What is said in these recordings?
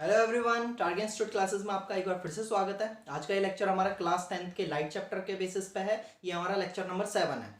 Hello everyone, target institute classes में आपका एक बार फिर से स्वागत है। आज का ये लेक्चर हमारा क्लास 10th के लाइट चैप्टर के बेसिस पे है। ये हमारा लेक्चर नंबर 7 है।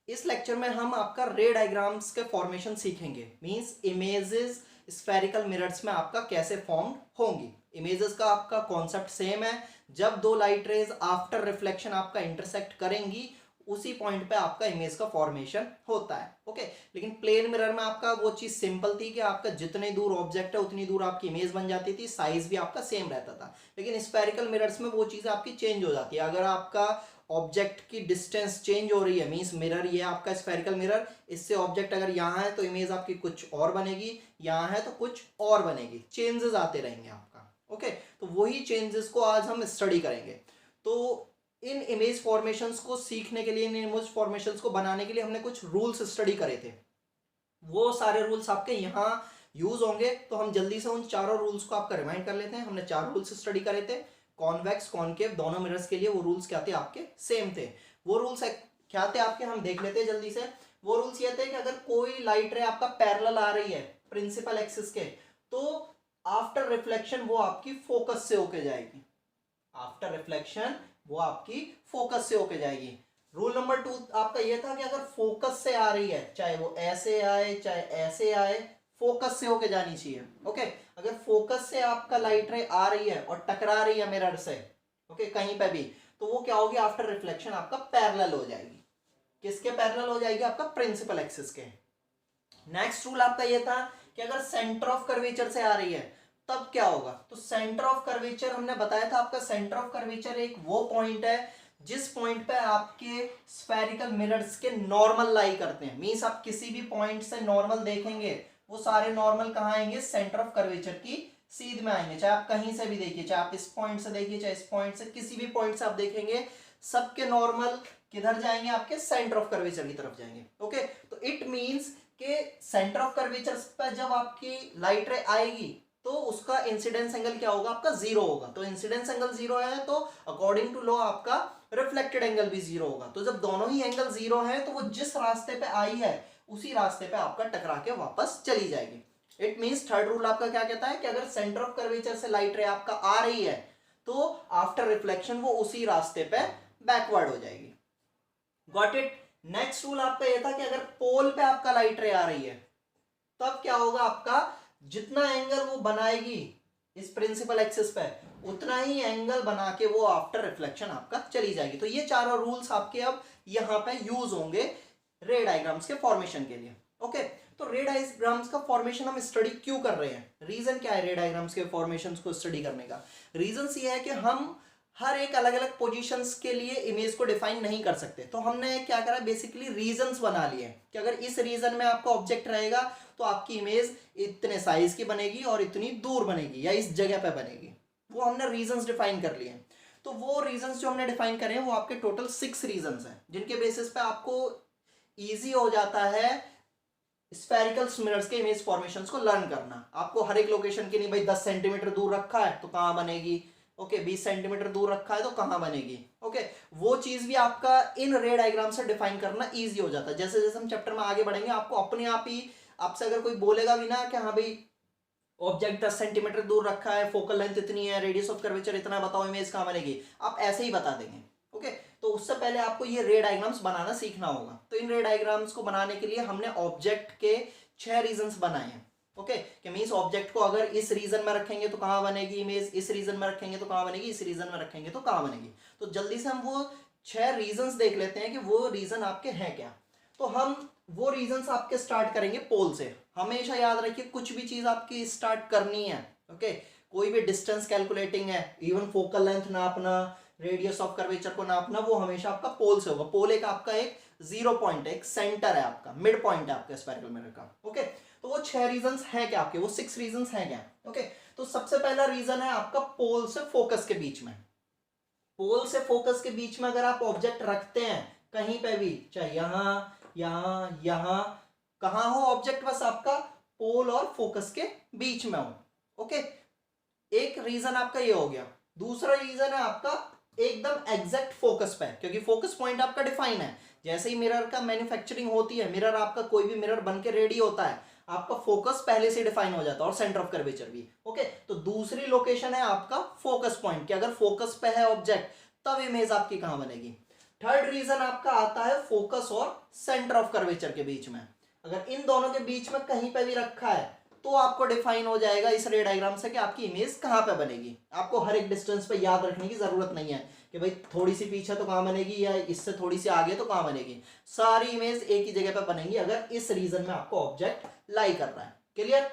इस लेक्चर में हम आपका रे डायग्राम्स के फॉर्मेशन सीखेंगे। मींस इमेजेस स्फेरिकल मिरर्स में आपका कैसे फॉर्म होंगी। इमेजेस का आपका कॉन्सेप्ट सेम है। जब दो लाइट रेज आफ्टर रिफ्लेक्शन आपका इंटरसेक्ट करेंगी उसी पॉइंट पे आपका इमेज का फॉर्मेशन होता है। ओके, लेकिन प्लेन मिरर में आपका वो चीज सिंपल थी कि आपका जितने दूर ऑब्जेक्ट है उतनी दूर आपकी इमेज बन जाती थी, साइज भी आपका सेम रहता था। लेकिन स्फेरिकल मिरर्स में वो चीज आपकी चेंज हो जाती है। अगर आपका ऑब्जेक्ट की डिस्टेंस चेंज हो रही है, मींस मिरर ये आपका स्फेरिकल मिरर, इससे ऑब्जेक्ट अगर यहाँ है तो इमेज आपकी कुछ और बनेगी, यहाँ है तो कुछ और बनेगी, चेंजेस आते रहेंगे आपका। ओके, तो वही चेंजेस को आज हम स्टडी करेंगे। तो इन इमेज फॉर्मेशंस को सीखने के लिए, इन इमेज फॉर्मेशंस को बनाने के लिए हमने कुछ रूल्स स्टडी करे थे। वो सारे रूल्स आपके यहाँ यूज होंगे। तो हम जल्दी से उन चारों रूल्स को आपका रिमाइंड कर लेते हैं। हमने 4 रूल्स स्टडी करे थे। कॉन्वेक्स कॉनकेव दोनों मिरर्स के लिए वो रूल्स क्या थे आपके, सेम थे। वो रूल्स क्या थे आपके, हम देख लेते हैं जल्दी से। वो रूल्स ये थे कि अगर कोई लाइट रे आपका पैरेलल आ रही है प्रिंसिपल एक्सिस के, तो आफ्टर रिफ्लेक्शन वो आपकी फोकस से होके जाएगी। आफ्टर रिफ्लेक्शन वो आपकी फोकस से होके जाएगी। रूल नंबर 2 आपका ये था कि अगर फोकस से आ रही है, चाहे वो ऐसे आए चाहे ऐसे आए, फोकस से होके जानी चाहिए। ओके, अगर फोकस से आपका लाइट रे आ रही है और टकरा रही है मिरर से, ओके, कहीं पे भी, तो वो क्या होगी, आफ्टर रिफ्लेक्शन आपका पैरेलल हो जाएगी। किसके पैरेलल हो जाएगी, आपका प्रिंसिपल एक्सिस के। नेक्स्ट रूल आपका ये था कि अगर सेंटर ऑफ कर्वेचर से आ रही है तब क्या होगा। तो सेंटर ऑफ कर्वेचर हमने बताया था, आपका सेंटर ऑफ कर्वेचर एक वो पॉइंट है जिस पॉइंट पे आपके स्फेरिकल मिरर्स के नॉर्मल लाई करते हैं। मींस आप किसी भी पॉइंट से नॉर्मल देखेंगे, वो सारे नॉर्मल कहाँ आएंगे, सेंटर ऑफ कर्वेचर की सीध में आएंगे। चाहे आप कहीं से भी देखिए, चाहे आप इस पॉइंट से देखिए चाहे इस पॉइंट से, किसी भी पॉइंट से आप देखेंगे, सबके नॉर्मल किधर जाएंगे, आपके सेंटर ऑफ कर्वेचर की तरफ जाएंगे। ओके, तो इट मींस के सेंटर ऑफ कर्वेचर पर जब आपकी लाइट रे आएगी तो उसका इंसिडेंस एंगल क्या होगा, आपका जीरो होगा। तो इंसिडेंस एंगल जीरो है तो अकॉर्डिंग टू लॉ आपका रिफ्लेक्टेड एंगल भी जीरो होगा। तो जब दोनों ही एंगल जीरो है तो वो जिस रास्ते पे आई है उसी रास्ते पे आपका टकरा के वापस चली जाएगी। इट मींस थर्ड रूल आपका क्या कहता है कि अगर सेंटर ऑफ कर्वेचर से लाइट रे आपका आ रही है तो आफ्टर रिफ्लेक्शन वो उसी रास्ते पे बैकवर्ड हो जाएगी। Got it. नेक्स्ट रूल आपका यह था कि अगर पोल पे आपका लाइट रे आ रही है तब क्या होगा, आपका जितना एंगल वो बनाएगी इस प्रिंसिपल एक्सिस पे उतना ही एंगल बना के वो आफ्टर रिफ्लेक्शन आपका चली जाएगी। तो ये चारों रूल्स आपके अब यहां पे यूज होंगे रे डायग्राम्स के फॉर्मेशन के लिए। ओके, तो रे डायग्राम्स का फॉर्मेशन हम स्टडी क्यों कर रहे हैं, रीजन क्या है रे डायग्राम्स के फॉर्मेशन को स्टडी करने का। रीजन ये है कि हम हर एक अलग अलग पोजीशंस के लिए इमेज को डिफाइन नहीं कर सकते। तो हमने क्या करा, बेसिकली रीजंस बना लिए कि अगर इस रीजन में आपका ऑब्जेक्ट रहेगा तो आपकी इमेज इतने साइज की बनेगी और इतनी दूर बनेगी या इस जगह पे बनेगी। वो हमने रीजंस डिफाइन कर लिए। तो वो रीजंस जो हमने डिफाइन करे हैं वो आपके टोटल 6 रीजंस हैं, जिनके बेसिस पे आपको ईजी हो जाता है स्फेरिकल मिरर्स के इमेज फॉर्मेशंस को लर्न करना। आपको हर एक लोकेशन की नहीं, भाई 10 सेंटीमीटर दूर रखा है तो कहां बनेगी, ओके 20 सेंटीमीटर दूर रखा है तो कहां बनेगी। ओके, वो चीज भी आपका इन रे डायग्राम से डिफाइन करना इजी हो जाता है। जैसे जैसे हम चैप्टर में आगे बढ़ेंगे आपको अपने आप ही, आपसे अगर कोई बोलेगा भी ना कि हाँ भाई ऑब्जेक्ट 10 सेंटीमीटर दूर रखा है, फोकल लेंथ इतनी है, रेडियस ऑफ कर्वेचर इतना, बताओ इमेज कहां बनेगी, आप ऐसे ही बता देंगे। ओके, तो उससे पहले आपको ये रे डायग्राम्स बनाना सीखना होगा। तो इन रे डायग्राम्स को बनाने के लिए हमने ऑब्जेक्ट के 6 रीजंस बनाए हैं। ओके, कि मींस ऑब्जेक्ट को अगर इस रीजन में रखेंगे तो कहां बनेगी इमेज, इस रीजन में रखेंगे तो कहां बनेगी, इस रीजन में रखेंगे तो कहां बनेगी। तो जल्दी से हम वो 6 रीजंस देख लेते हैं कि वो रीजन आपके हैं क्या। तो हम वो रीजंस आपके स्टार्ट करेंगे पोल से। हमेशा याद रखिए कुछ भी चीज आपकी स्टार्ट करनी है, ओके, कोई भी डिस्टेंस कैलकुलेटिंग है, इवन फोकल लेंथ नापना, रेडियस ऑफ कर्वेचर को नापना, वो हमेशा आपका पोल से होगा। पोल एक आपका एक जीरो पॉइंट है, एक सेंटर है, आपका मिड पॉइंट है आपका स्फेरिकल मिरर का। ओके, तो वो 6 रीजंस हैं क्या आपके, वो 6 रीजंस हैं क्या। ओके, तो सबसे पहला रीजन है आपका पोल से फोकस के बीच में। पोल से फोकस के बीच में अगर आप ऑब्जेक्ट रखते हैं कहीं पे भी, चाहे यहां यहां यहां, कहां हो ऑब्जेक्ट, बस आपका पोल और फोकस के बीच में हो। ओके, एक रीजन आपका ये हो गया। दूसरा रीजन है आपका एकदम एग्जैक्ट फोकस पे, क्योंकि फोकस पॉइंट आपका डिफाइन है। जैसे ही मिरर का मैन्युफैक्चरिंग होती है, मिरर आपका कोई भी मिरर बन के रेडी होता है, आपका फोकस पहले से डिफाइन हो जाता है और सेंटर ऑफ कर्वेचर भी। ओके, तो दूसरी लोकेशन है आपका फोकस पॉइंट, कि अगर फोकस पे है ऑब्जेक्ट तब इमेज आपकी कहां बनेगी। थर्ड रीजन आपका आता है फोकस और सेंटर ऑफ कर्वेचर के बीच में। अगर इन दोनों के बीच में कहीं पे भी रखा है तो आपको डिफाइन हो जाएगा इस रे डायग्राम से कि आपकी इमेज कहां पे बनेगी। आपको हर एक डिस्टेंस पे याद रखने की जरूरत नहीं है कि भाई थोड़ी सी पीछे तो कहां बनेगी या इससे थोड़ी सी आगे तो कहां बनेगी, सारी इमेज एक ही जगह पे बनेगी अगर इस रीजन में आपको ऑब्जेक्ट लाई कर रहा है। क्लियर।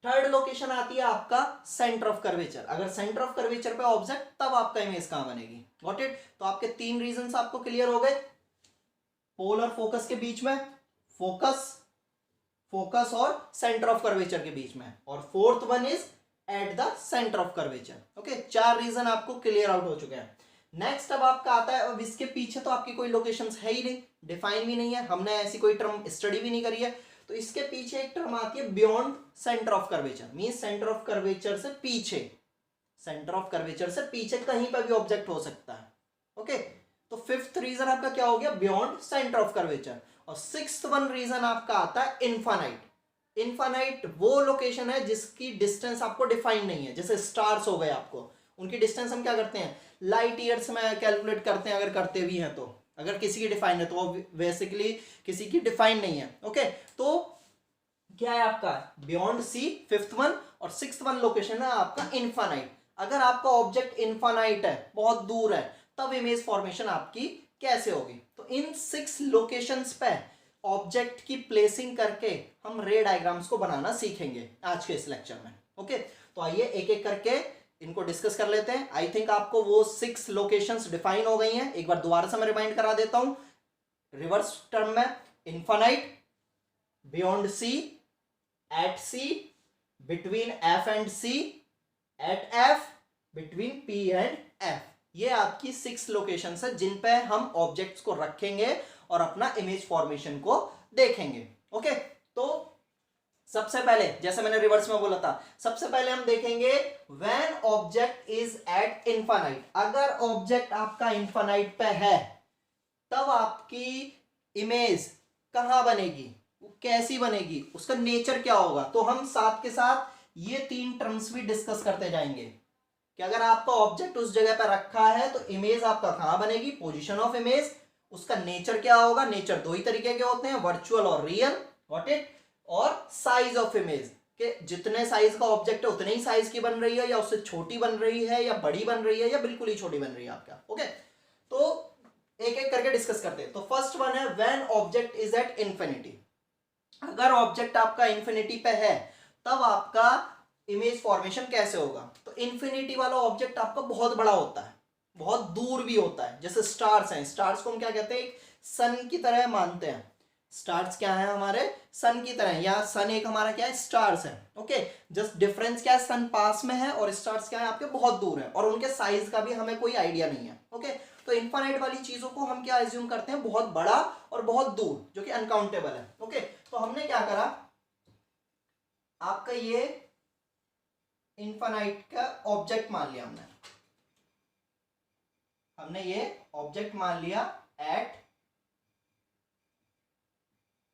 थर्ड लोकेशन आती है आपका सेंटर ऑफ कर्वेचर। अगर सेंटर ऑफ कर्वेचर पे ऑब्जेक्ट तब आपका इमेज कहां बनेगी। Got it. तो आपके तीन रीजंस आपको क्लियर हो गए, पोल और फोकस के बीच में, फोकस फोकस और सेंटर ऑफ कर्वेचर के बीच में, और fourth one is at the centre of curvature. Okay, चार रीजन आपको क्लियर आउट हो चुके हैं। नेक्स्ट अब आपका आता है, अब इसके पीछे तो आपकी कोई लोकेशंस है ही नहीं, डिफाइन भी नहीं है, हमने ऐसी कोई टर्म स्टडी भी नहीं करी है, तो इसके पीछे एक टर्म आती है beyond centre of curvature. Means centre of curvature से पीछे, सेंटर ऑफ कर्वेचर से पीछे कहीं पर भी ऑब्जेक्ट हो सकता है। ओके, तो फिफ्थ रीजन आपका क्या हो गया, बियॉन्ड सेंटर ऑफ कर्वेचर। और सिक्स्थ वन रीजन आपका आता है इनफाइनाइट। इनफाइनाइट वो लोकेशन है जिसकी डिस्टेंस आपको डिफाइन नहीं है, जैसे स्टार्स हो गए, आपको उनकी डिस्टेंस हम क्या करते हैं, लाइट ईयर्स में कैलकुलेट करते हैं, अगर करते भी हैं तो, अगर किसी की डिफाइन है तो बेसिकली किसी की डिफाइन नहीं है। ओके, तो क्या है आपका बियॉन्ड सी फिफ्थ वन, और सिक्स्थ वन लोकेशन है आपका इनफाइनाइट। अगर आपका ऑब्जेक्ट इनफाइनाइट है, बहुत दूर है, तब इमेज फॉर्मेशन आपकी कैसे होगी। तो इन 6 लोकेशंस पे ऑब्जेक्ट की प्लेसिंग करके हम रे डायग्राम्स को बनाना सीखेंगे आज के इस लेक्चर में। ओके, तो आइए एक एक करके इनको डिस्कस कर लेते हैं। आई थिंक आपको वो 6 लोकेशंस डिफाइन हो गई हैं, एक बार दोबारा से मैं रिमाइंड करा देता हूं। रिवर्स टर्म में, infinite, beyond C, at C, between F and C, at F, between P and F. ये आपकी 6 लोकेशन है जिन पे हम ऑब्जेक्ट्स को रखेंगे और अपना इमेज फॉर्मेशन को देखेंगे। ओके, तो सबसे पहले जैसे मैंने रिवर्स में बोला था, सबसे पहले हम देखेंगे when object is eight infinite. अगर ऑब्जेक्ट आपका इनफाइनाइट पे है तब आपकी इमेज कहां बनेगी, कैसी बनेगी, उसका नेचर क्या होगा। तो हम साथ के साथ ये 3 टर्म्स भी डिस्कस करते जाएंगे कि अगर आपका ऑब्जेक्ट उस जगह पर रखा है तो इमेज आपका कहां बनेगी, पोजीशन ऑफ इमेज, उसका नेचर क्या होगा। नेचर दो ही तरीके के होते हैं, वर्चुअल और रियल। What it. और साइज ऑफ इमेज, के जितने साइज का ऑब्जेक्ट है उतने ही साइज की बन रही है, या उससे छोटी बन रही है, या बड़ी बन रही है, या बिल्कुल ही छोटी बन रही है आपका। ओके, तो एक एक करके डिस्कस करते हैं। तो फर्स्ट वन है when object is at infinity. अगर ऑब्जेक्ट आपका इन्फिनिटी पे है तब आपका इमेज फॉर्मेशन कैसे होगा। तो इन्फिनिटी वाला ऑब्जेक्ट आपका बहुत बड़ा होता है, बहुत दूर भी होता है। जैसे स्टार्स हैं, स्टार्स को हम क्या कहते हैं, सन की तरह मानते हैं। स्टार्स क्या है, हमारे सन की तरह, या सन एक हमारा क्या है, स्टार्स है। ओके, जस्ट डिफरेंस क्या है, सन पास में है और स्टार्स क्या है आपके बहुत दूर है, और उनके साइज का भी हमें कोई आइडिया नहीं है। ओके, तो इनफाइनाइट वाली चीजों को हम क्या एज्यूम करते हैं, बहुत बड़ा और बहुत दूर, जो कि अनकाउंटेबल है। ओके, तो हमने क्या करा, आपका ये इनफाइनाइट का ऑब्जेक्ट मान लिया, हमने ये ऑब्जेक्ट मान लिया एट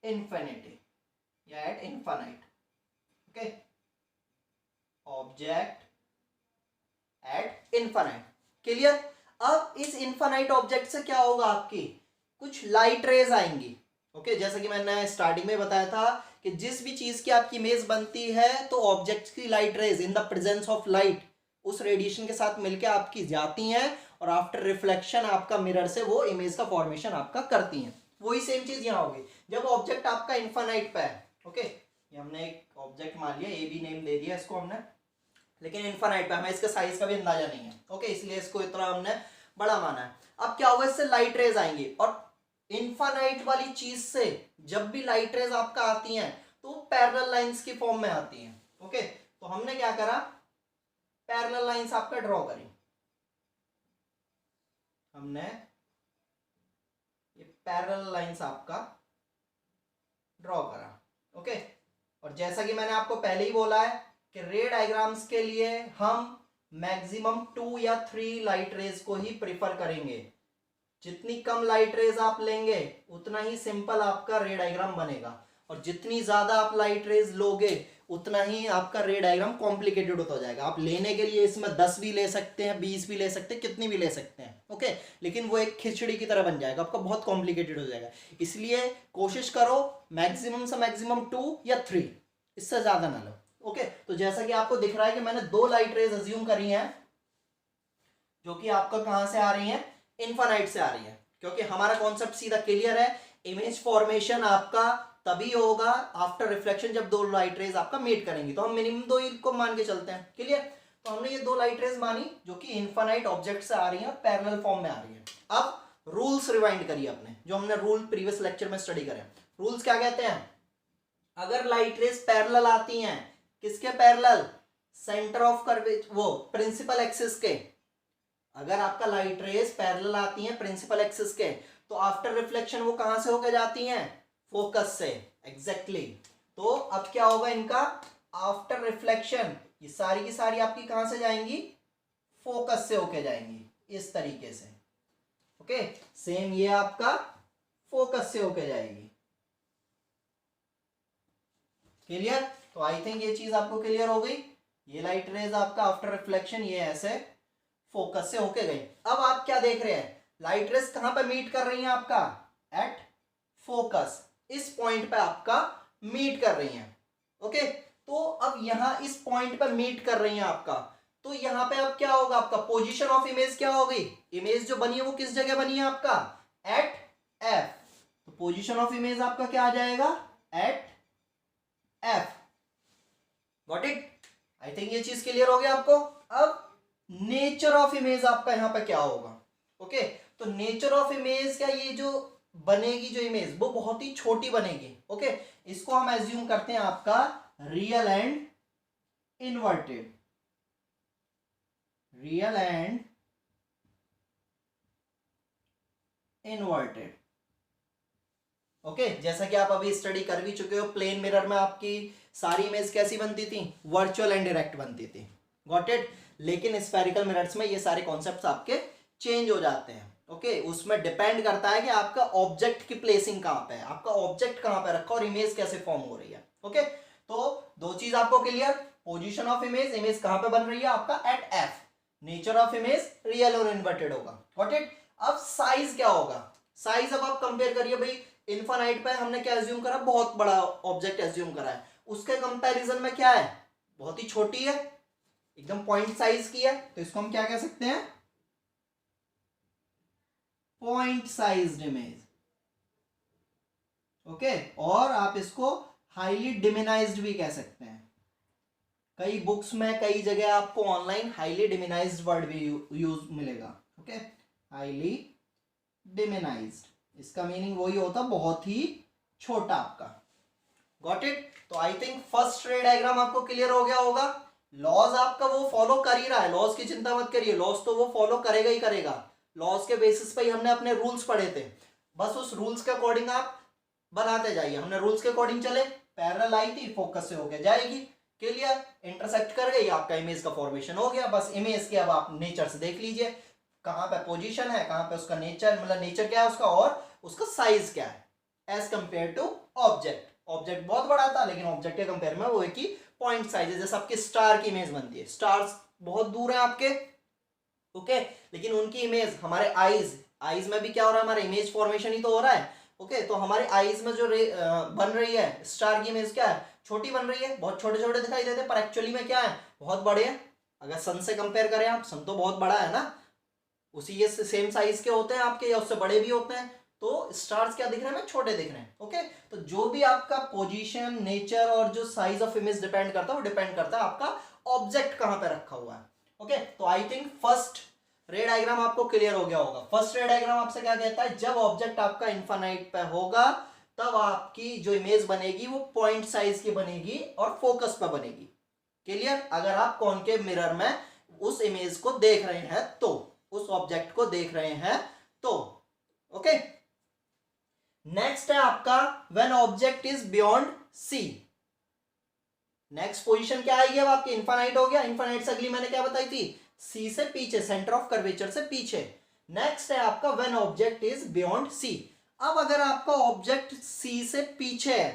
इन्फिनिटी या eight infinite. Okay, object at infinite. Clear. अब इस इनफाइनाइट ऑब्जेक्ट से क्या होगा, आपकी कुछ लाइट रेज आएंगी। ओके, जैसा कि मैंने स्टार्टिंग में बताया था कि जिस भी चीज की आपकी इमेज बनती है तो ऑब्जेक्ट की light rays in the presence of light उस रेडिएशन के साथ मिलकर आपकी जाती हैं, और आफ्टर रिफ्लेक्शन आपका मिरर से वो इमेज का फॉर्मेशन आपका करती हैं। वही सेम चीज यहाँ होगी जब ऑब्जेक्ट आपका इनफाइनाइट पे है। ओके, ये हमने एक ऑब्जेक्ट मान लिया, ए भी नेम दे दिया इसको हमने, लेकिन इनफाइनाइट पे हमें इसके साइज का भी अंदाजा नहीं है। ओके, इसलिए इसको इतना हमने बड़ा माना है। अब क्या होगा, इससे लाइट रेज आएंगी, और इनफाइनाइट वाली चीज से जब भी लाइट रेज आपका आती हैं तो पैरेलल लाइंस की फॉर्म में आती हैं। ओके, तो हमने क्या करा, पैरेलल लाइंस आपका ड्रॉ करी, हमने ये पैरेलल लाइंस आपका ड्रॉ करा। ओके, और जैसा कि मैंने आपको पहले ही बोला है कि रे डायग्राम्स के लिए हम मैक्सिमम 2 या 3 लाइट रेज को ही प्रिफर करेंगे। जितनी कम लाइट रेज आप लेंगे उतना ही सिंपल आपका रे डायग्राम बनेगा, और जितनी ज्यादा आप लाइट रेज लोगे उतना ही आपका रे डायग्राम कॉम्प्लिकेटेड होता जाएगा। आप लेने के लिए इसमें 10 भी ले सकते हैं, 20 भी ले सकते हैं, कितनी भी ले सकते हैं, ओके, लेकिन वो एक खिचड़ी की तरह बन जाएगा, आपका बहुत कॉम्प्लिकेटेड हो जाएगा। इसलिए कोशिश करो मैक्सिमम से मैक्सिमम 2 या 3, इससे ज्यादा ना लो, ओके। तो जैसा कि आपको दिख रहा है कि मैंने 2 लाइट रेज अज्यूम करी हैं, जो कि आपका कहां से आ रही है, इन्फानाइट से आ रही है, क्योंकि हमारा कॉन्सेप्ट सीधा क्लियर है। इमेज फॉर्मेशन आपका तभी होगा आफ्टर रिफ्लेक्शन, जब 2 लाइट रेज आपका मीट करेंगी। तो हम मिनिमम 2 ही को मान के चलते हैं, क्लियर। तो हमने ये 2 लाइट रेज मानी जो कि इन्फानाइट ऑब्जेक्ट से आ रही है और पैरेलल फॉर्म में आ रही है। अब रूल्स रिवाइंड करिए अपने, जो हमने रूल प्रीवियस लेक्चर में स्टडी करे। रूल्स क्या कहते हैं, अगर लाइट रेज पैरेलल आती हैं, किसके पैरेलल, सेंटर ऑफ कर्वेचर, वो प्रिंसिपल एक्सिस के। अगर आपका लाइट रेज पैरेलल आती हैं प्रिंसिपल एक्सिस के, तो आफ्टर रिफ्लेक्शन वो कहां से होकर जाती हैं, फोकस से, एग्जैक्टली। तो अब क्या होगा इनका, आफ्टर रिफ्लेक्शन ये सारी की सारी आपकी कहां से जाएंगी, फोकस से होके जाएंगी, इस तरीके से, ओके। सेम ये आपका फोकस से होके जाएगी, क्लियर। तो आई थिंक ये चीज आपको क्लियर हो गई। ये लाइट रेज आपका आफ्टर रिफ्लेक्शन ये ऐसे फोकस से होके गई। अब आप क्या देख रहे हैं, लाइट रेज कहां पे मीट कर रही हैं आपका, एट फोकस, इस पॉइंट पे आपका मीट कर रही हैं, ओके। तो अब यहां इस पॉइंट पे मीट कर रही हैं आपका, तो यहां पे अब क्या होगा, आपका पोजीशन ऑफ इमेज क्या होगी, इमेज जो बनी है वो किस जगह बनी है आपका, एट एफ। तो पोजीशन ऑफ इमेज आपका क्या आ जाएगा, at F, got it. I think ये चीज क्लियर हो गया आपको। अब नेचर ऑफ इमेज आपका यहां पे क्या होगा, ओके। तो नेचर ऑफ इमेज क्या, ये जो बनेगी जो इमेज वो बहुत ही छोटी बनेगी, ओके। इसको हम एज्यूम करते हैं आपका real and inverted, real and inverted, okay. जैसा कि आप अभी स्टडी कर भी चुके हो, प्लेन मिरर में आपकी सारी इमेज कैसी बनती थी, वर्चुअल एंड डायरेक्ट बनती थी, गॉट इट। लेकिन स्फेरिकल मिरर्स में ये सारे कॉन्सेप्ट्स आपके चेंज हो जाते हैं, ओके। उसमें डिपेंड करता है कि आपका ऑब्जेक्ट की प्लेसिंग कहां पे है, आपका ऑब्जेक्ट कहां पे रखा और इमेज कैसे फॉर्म हो रही है, ओके। तो 2 चीज आपको clear, position of image, image कहां पे बन रही है आपका at F, nature of image real और इन्वर्टेड होगा, गॉट इट। अब साइज क्या होगा, साइज अब आप कंपेयर करिए भाई, इन्फानाइट पे हमने क्या एज्यूम करा, बहुत बड़ा ऑब्जेक्ट एज्यूम करा है, उसके कंपैरिजन में क्या है, बहुत ही छोटी है, एकदम पॉइंट साइज की है। तो इसको हम क्या कह सकते हैं, पॉइंट साइज्ड इमेज, ओके। और आप इसको हाईली डिमिनाइज्ड भी कह सकते हैं। कई बुक्स में, कई जगह आपको ऑनलाइन हाईली डिमिनाइज्ड वर्ड भी यूज मिलेगा, ओके। हाईली डिमिनाइज्ड, इसका मीनिंग वही होता, बहुत ही छोटा आपका, गॉट इट। तो I think first ray diagram आपको क्लियर हो गया होगा। लॉज आपका वो फॉलो कर ही रहा है, लॉज की चिंता मत करिए, लॉज तो वो फॉलो करेगा ही करेगा, लॉज के बेसिस पे ही हमने अपने रूल्स पढ़े थे, बस उस रूल्स के अकॉर्डिंग आप बनाते जाइए। हमने रूल्स के अकॉर्डिंग चले, पैरेलल आई थी, फोकस से होके जाएगी, क्लियर, इंटरसेक्ट कर गई, आपका इमेज का फॉर्मेशन हो गया। बस इमेज के अब आप नेचर से देख लीजिए, कहां पे पोजीशन है, कहां पे उसका नेचर, मतलब नेचर क्या है उसका और उसका साइज क्या है as compared to object. Object बहुत बड़ा था, लेकिन ऑब्जेक्ट के कंपेयर में वो एक ही पॉइंट साइज है। जैसे आपके स्टार की इमेज बनती है, स्टार्स बहुत दूर है आपके, ओके, लेकिन उनकी इमेज हमारे आईज में भी क्या हो रहा है, हमारा इमेज फॉर्मेशन ही तो हो रहा है, ओके। तो हमारे आईज में जो बन रही है स्टार की इमेज क्या है, छोटी बन रही है, बहुत छोटे छोटे दिखाई देते हैं, पर एक्चुअली में क्या है, बहुत बड़े हैं। अगर सन से कंपेयर करें आप, सन तो बहुत बड़ा है ना, उसी ये सेम साइज के होते हैं आपके, या उससे बड़े भी होते हैं। तो स्टार्स क्या दिख रहे हैं, छोटे दिख रहे हैं, ओके। तो जो भी आपका पोजीशन, नेचर और जो साइज ऑफ इमेज डिपेंड करता है, वो डिपेंड करता है आपका ऑब्जेक्ट कहां पे रखा हुआ है, ओके। तो I think first ray diagram आपको क्लियर हो गया होगा। फर्स्ट रे डायग्राम आपसे क्या कहता है, जब ऑब्जेक्ट आपका इनफाइनाइट पे होगा तब आपकी जो इमेज बनेगी वो पॉइंट साइज की बनेगी और फोकस पे बनेगी, क्लियर। अगर आप कॉनकेव मिरर में उस इमेज को देख रहे हैं तो, उस ऑब्जेक्ट को देख रहे हैं तो, ओके। नेक्स्ट है आपका when object is beyond C. Next position क्या आएगी, अब आपके इनफाइनाइट हो गया, इनफाइनाइट से अगली मैंने क्या बताई थी, सी से पीछे, सेंटर ऑफ कर्वेचर से पीछे। नेक्स्ट है आपका when object is beyond C. अब अगर आपका ऑब्जेक्ट सी से पीछे है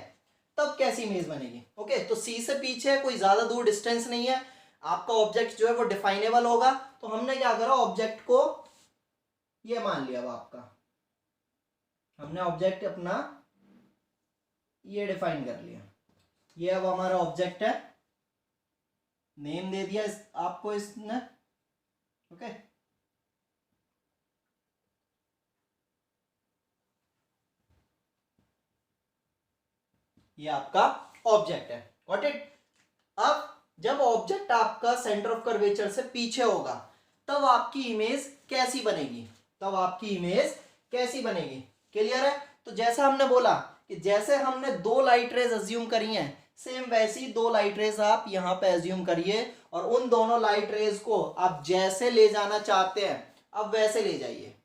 तब कैसी इमेज बनेगी। ओके, तो सी से पीछे कोई ज्यादा दूर डिस्टेंस नहीं है, आपका ऑब्जेक्ट जो है वो डिफाइनेबल होगा। तो हमने क्या करा, ऑब्जेक्ट को ये मान लिया, अब आपका हमने ऑब्जेक्ट अपना ये डिफाइन कर लिया, ये अब हमारा ऑब्जेक्ट है, नेम दे दिया आपको इसने। ओके, ये आपका ऑब्जेक्ट है, गॉट इट। अब जब ऑब्जेक्ट आपका सेंटर ऑफ कर्वेचर से पीछे होगा तब आपकी इमेज कैसी बनेगी, तब आपकी इमेज कैसी बनेगी, क्लियर है। तो जैसा हमने बोला कि जैसे हमने दो लाइट रेज अज्यूम करी हैं, सेम वैसी दो लाइट रेज आप यहां पे अज्यूम करिए और उन दोनों लाइट रेज को आप जैसे ले जाना चाहते हैं अब वैसे ले जाइए।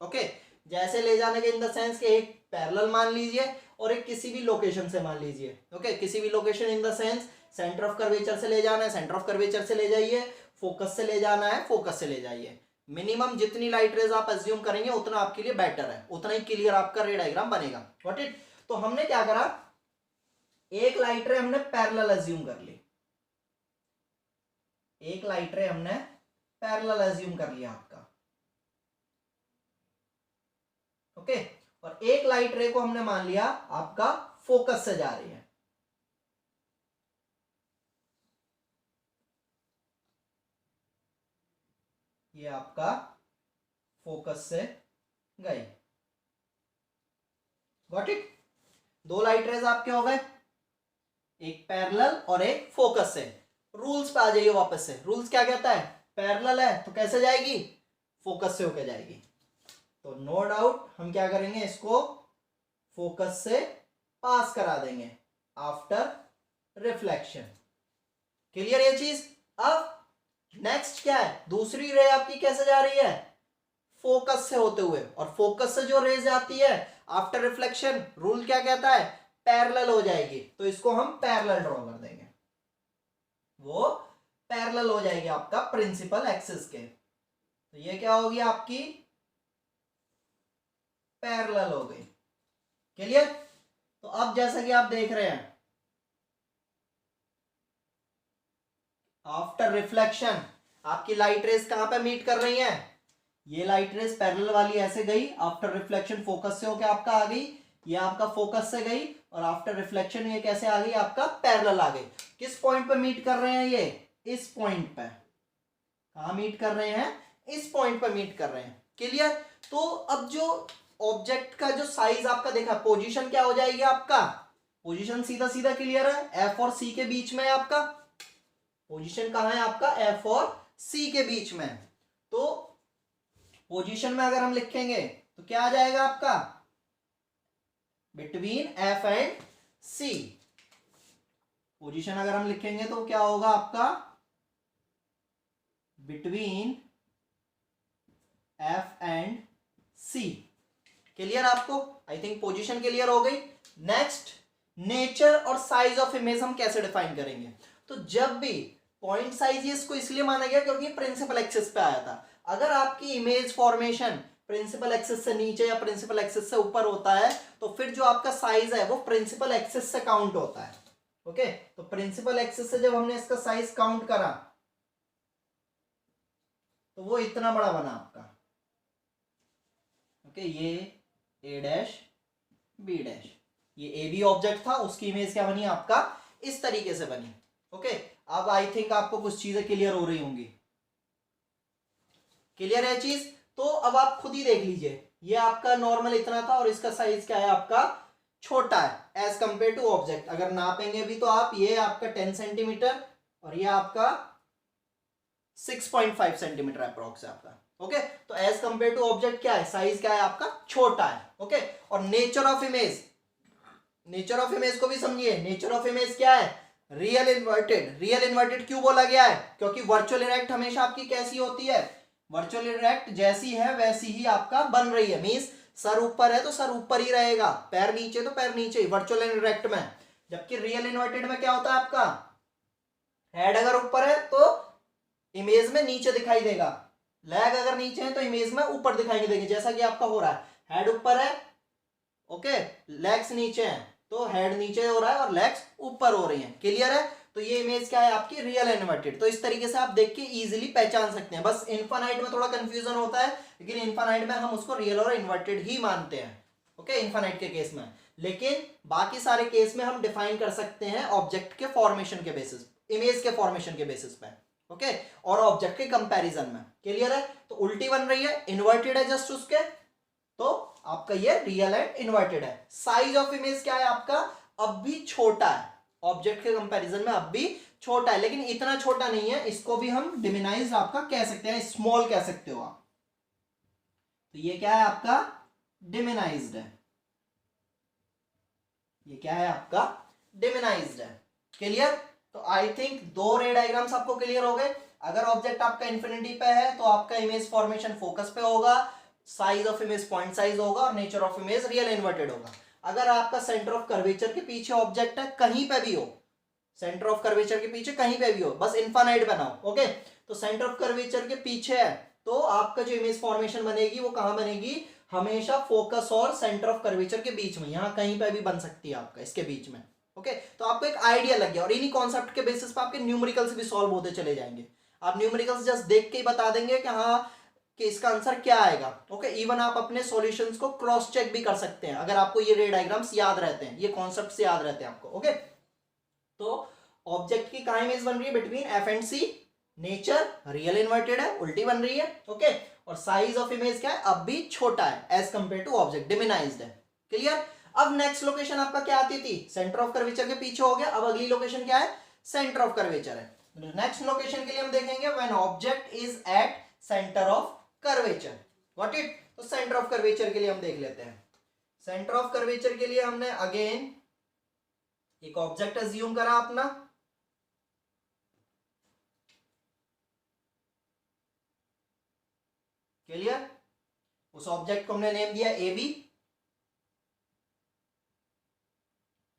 ओके, जैसे ले जाने के इन द सेंस कि एक पैरेलल मान लीजिए और एक किसी भी लोकेशन से मान लीजिए। ओके, किसी भी location in the sense centre of curvature से ले जाना है, सेंटर ऑफ कर्वेचर से ले जाइए, फोकस से ले जाना है, फोकस से ले जाइए। मिनिमम जितनी लाइट रेज आप अज्यूम करेंगे उतना आपके लिए बेटर है, उतना ही क्लियर आपका रे डायग्राम बनेगा, गॉट इट। तो हमने क्या करा, एक लाइट रे हमने पैरेलल अज्यूम कर ली, एक लाइट रे हमने पैरेलल अज्यूम कर लिया आपका। ओके, और एक लाइट रे को हमने मान लिया आपका फोकस से जा रही है। ये आपका फोकस से गई, गॉट इट। दो लाइट रेज आपके हो गए, एक पैरेलल और एक फोकस से। रूल्स पे आ जाइए वापस से, रूल्स क्या कहता है, पैरेलल है तो कैसे जाएगी, फोकस से होकर जाएगी। तो नो डाउट हम क्या करेंगे, इसको फोकस से पास करा देंगे आफ्टर रिफ्लेक्शन, क्लियर ये चीज। अब नेक्स्ट क्या है, दूसरी रे आपकी कैसे जा रही है, फोकस से होते हुए, और फोकस से जो रेज आती है आफ्टर रिफ्लेक्शन, रूल क्या कहता है, पैरेलल हो जाएगी। तो इसको हम पैरेलल ड्रॉ कर देंगे, वो पैरेलल हो जाएगी आपका प्रिंसिपल एक्सिस के। तो ये क्या होगी आपकी पैरेलल हो गई, क्लियर। तो अब जैसा कि आप देख रहे हैं आफ्टर रिफ्लेक्शन आपकी लाइट रेज कहां पे मीट कर रही हैं, ये लाइट रेज पैरेलल वाली ऐसे गई, आफ्टर रिफ्लेक्शन फोकस से होकर आपका आ गई, ये आपका फोकस से गई, और आफ्टर रिफ्लेक्शन ये कैसे आ गई, आपका पैरेलल आ गई। किस पॉइंट पे मीट कर रहे हैं, ये इस पॉइंट पे, कहां मीट कर रहे हैं, इस पॉइंट पे मीट कर रहे हैं, क्लियर। तो अब जो ऑब्जेक्ट का जो साइज आपका देखा, पोजीशन क्या हो जाएगी आपका, पोजीशन सीधा सीधा क्लियर है, एफ और सी के बीच में है आपका, पोजीशन कहां है आपका, एफ और सी के बीच में। तो पोजीशन में अगर हम लिखेंगे तो क्या आ जाएगा आपका, between F and C. Position अगर हम लिखेंगे तो क्या होगा आपका, between F and C, clear आपको। आई थिंक पोजीशन क्लियर हो गई। नेक्स्ट, नेचर और साइज ऑफ इमेज हम कैसे डिफाइन करेंगे। तो जब भी पॉइंट साइज इसको इसलिए माना गया क्योंकि प्रिंसिपल एक्सिस पे आया था। अगर आपकी इमेज फॉर्मेशन प्रिंसिपल एक्सिस से नीचे या प्रिंसिपल एक्सिस से ऊपर होता है तो फिर जो आपका साइज है वो प्रिंसिपल एक्सिस से काउंट होता है। ओके, तो प्रिंसिपल एक्सिस से जब हमने इसका साइज काउंट करा तो वो इतना बड़ा बना आपका। ओके, ये ए डैश बी डैश, ये ए बी ऑब्जेक्ट था, उसकी इमेज क्या बनी आपका, इस तरीके से बनी। ओके, अब आई थिंक आपको कुछ चीजें क्लियर हो रही होंगी, क्लियर है चीज। तो अब आप खुद ही देख लीजिए, ये आपका नॉर्मल इतना था और इसका साइज क्या है आपका, छोटा है एज कंपेयर टू ऑब्जेक्ट। अगर नापेंगे भी तो आप, ये आपका 10 सेंटीमीटर और ये आपका 6.5 सेंटीमीटर अप्रोक्स है आपका। ओके, तो एज कंपेयर टू ऑब्जेक्ट क्या है, साइज क्या है आपका, छोटा है। ओके, और nature of image, nature of image को भी समझिए। नेचर ऑफ इमेज क्या है, रियल इन्वर्टेड। रियल इन्वर्टेड क्यों बोला गया है, क्योंकि वर्चुअल इरेक्ट हमेशा आपकी कैसी होती है, वर्चुअल इरेक्ट जैसी है वैसी ही आपका बन रही है। मींस सर ऊपर है तो सर ऊपर ही रहेगा, पैर नीचे तो पैर नीचे ही, वर्चुअल इरेक्ट में। जबकि रियल इन्वर्टेड में क्या होता है आपका, हेड अगर ऊपर है तो इमेज में नीचे दिखाई देगा, लेग अगर नीचे है तो इमेज में ऊपर दिखाई देंगे, जैसा कि आपका हो रहा है। हेड ऊपर है, ओके, लेग्स नीचे हैं, तो हेड नीचे हो रहा है और लेग्स ऊपर हो रही हैं, क्लियर है। तो ये इमेज क्या है आपकी, रियल इन्वर्टेड। तो इस तरीके से आप देख के इजीली पहचान सकते हैं। बस इनफाइनाइट में थोड़ा कंफ्यूजन होता है, लेकिन इनफाइनाइट में हम उसको रियल और इन्वर्टेड ही मानते हैं, ओके, इनफाइनाइट के केस में। लेकिन बाकी सारे केस में हम डिफाइन कर सकते हैं ऑब्जेक्ट के फॉर्मेशन के बेसिस, इमेज के फॉर्मेशन के बेसिस पे, ओके, और ऑब्जेक्ट के कंपैरिजन में, क्लियर है। तो उल्टी बन रही है, इन्वर्टेड है जस्ट उसके, तो आपका ये रियल एंड इन्वर्टेड है। साइज ऑफ इमेज क्या है आपका, अब भी छोटा है, ऑब्जेक्ट के कंपैरिजन में अब भी छोटा है, लेकिन इतना छोटा नहीं है, इसको भी हम डिमिनाइज्ड आपका कह सकते हैं, स्मॉल कह सकते हो आप। तो ये क्या है आपका, डिमिनाइज्ड है, ये क्या है आपका, डिमिनाइज्ड है, क्लियर। तो आई थिंक दो रे डायग्राम्स आपको क्लियर हो गए। अगर ऑब्जेक्ट आपका इन्फिनिटी पे है तो आपका इमेज फॉर्मेशन फोकस पे होगा, size of image point size होगा और nature of image real inverted होगा। अगर आपका सेंटर ऑफ कर्वेचर के पीछे ऑब्जेक्ट है, कहीं पे भी हो, सेंटर ऑफ कर्वेचर के पीछे कहीं पे भी हो, बस इनफाइनाइट बनाओ, ओके। तो सेंटर ऑफ कर्वेचर के पीछे है तो आपका जो इमेज फॉर्मेशन बनेगी वो कहां बनेगी, हमेशा फोकस और सेंटर ऑफ कर्वेचर के बीच में, यहां कहीं पे भी बन सकती है आपका इसके बीच में, ओके। तो आपको एक आइडिया लग गया और इन्हीं कॉन्सेप्ट के बेसिस पे आपके न्यूमेरिकल्स भी सॉल्व होते चले जाएंगे। आप न्यूमेरिकल्स जस्ट देख के ही बता देंगे कि हाँ कि इसका आंसर क्या आएगा, ओके। इवन आप अपने सॉल्यूशंस को क्रॉस चेक भी कर सकते हैं अगर आपको ये रे डायग्राम्स याद रहते हैं, ये कॉन्सेप्ट्स याद रहते हैं आपको, ओके। तो ऑब्जेक्ट की कहां इमेज बन रही है, between F and C, nature real inverted है, उल्टी बन रही है, ओके। और साइज ऑफ इमेज क्या है, अब भी छोटा है as compared to object, diminished है, क्लियर। अब नेक्स्ट लोकेशन आपका क्या आती थी, सेंटर ऑफ कर्वेचर के पीछे हो गया। अब अगली लोकेशन क्या है, सेंटर ऑफ कर्वेचर है। नेक्स्ट लोकेशन के लिए हम देखेंगे when object is at centre of curvature, what it. तो सेंटर ऑफ कर्वेचर के लिए हम देख लेते हैं। सेंटर ऑफ कर्वेचर के लिए हमने अगेन एक ऑब्जेक्ट अज्यूम करा अपना, क्लियर। उस ऑब्जेक्ट को हमने नेम दिया ए बी,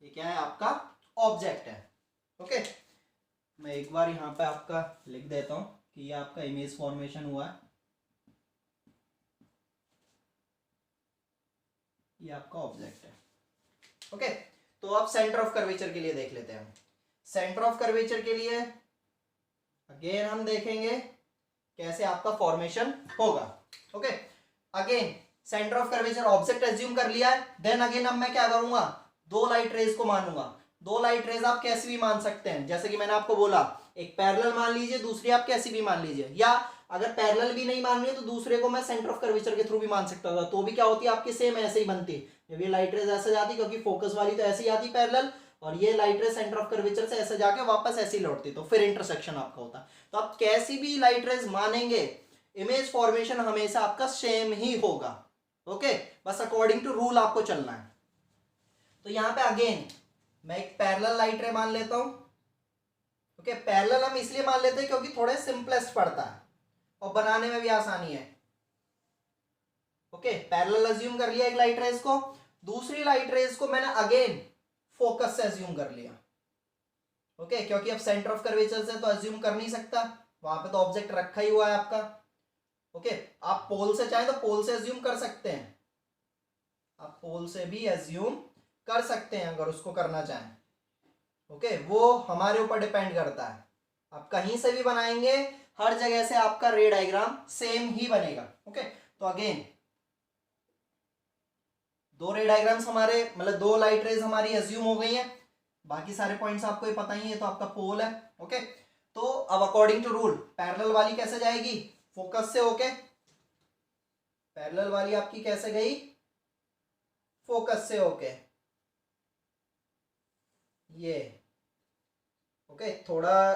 ये क्या है आपका ऑब्जेक्ट है, ओके। मैं एक बार यहां पे आपका लिख देता हूं कि ये आपका इमेज फॉर्मेशन हुआ है, ये आपका ऑब्जेक्ट है, ओके। तो अब सेंटर ऑफ कर्वेचर के लिए देख लेते हैं हम। सेंटर ऑफ कर्वेचर के लिए अगेन हम देखेंगे कैसे आपका फॉर्मेशन होगा, okay. Again centre of curvature object assume कर लिया है, देन अगेन अब मैं क्या करूंगा, दो लाइट रेज को मानूंगा। दो लाइट रेज आप कैसी भी मान सकते हैं, जैसे कि मैंने आपको बोला एक पैरेलल मान लीजिए, दूसरी आप कैसी भी मान लीजिए, या अगर पैरेलल भी नहीं मान रही है तो दूसरे को मैं सेंटर ऑफ कर्वेचर के थ्रू भी मान सकता था, तो भी क्या होती है आपकी सेम ऐसे ही बनती। जब ये लाइट रेज ऐसे जाती, क्योंकि फोकस वाली तो ऐसे ही आती पैरेलल, और ये light rays centre of curvature से ऐसे जाके वापस ऐसे ही लौटती, तो फिर इंटरसेक्शन आपका होता। तो आप कैसी भी लाइट रेज मानेंगे, इमेज फॉर्मेशन हमेशा आपका सेम ही होगा, ओके। बस अकॉर्डिंग टू रूल आपको चलना है। तो यहां पे अगेन मैं एक पैरेलल लाइट रे मान लेता हूं, ओके। पैरेलल हम इसलिए मान लेते हैं क्योंकि थोड़े सिंपलेस्ट पड़ता है और बनाने में भी आसानी है, ओके। पैरेलल अज्यूम कर लिया एक लाइट रेज को, दूसरी लाइट रेज को मैंने अगेन फोकस से अज्यूम कर लिया, ओके। क्योंकि अब सेंटर ऑफ कर्वेचर से तो अज्यूम कर नहीं सकता, वहां पे तो ऑब्जेक्ट रखा ही हुआ है आपका, ओके। आप पोल से चाहें तो पोल से अज्यूम कर सकते हैं, आप पोल से भी अज्यूम कर सकते हैं अगर उसको करना चाहें, ओके। वो हमारे ऊपर डिपेंड करता है, आप कहीं से भी बनाएंगे हर जगह से आपका रे डायग्राम सेम ही बनेगा, ओके। तो अगेन दो रे डायग्राम्स हमारे, मतलब दो लाइट रेज हमारी अज्यूम हो गई हैं, बाकी सारे पॉइंट्स आपको ये पता ही है, तो आपका पोल है, ओके। तो अब अकॉर्डिंग टू रूल पैरेलल वाली कैसे जाएगी, फोकस से होके, पैरेलल वाली आपकी कैसे गई, फोकस से होके, ये, ओके। थोड़ा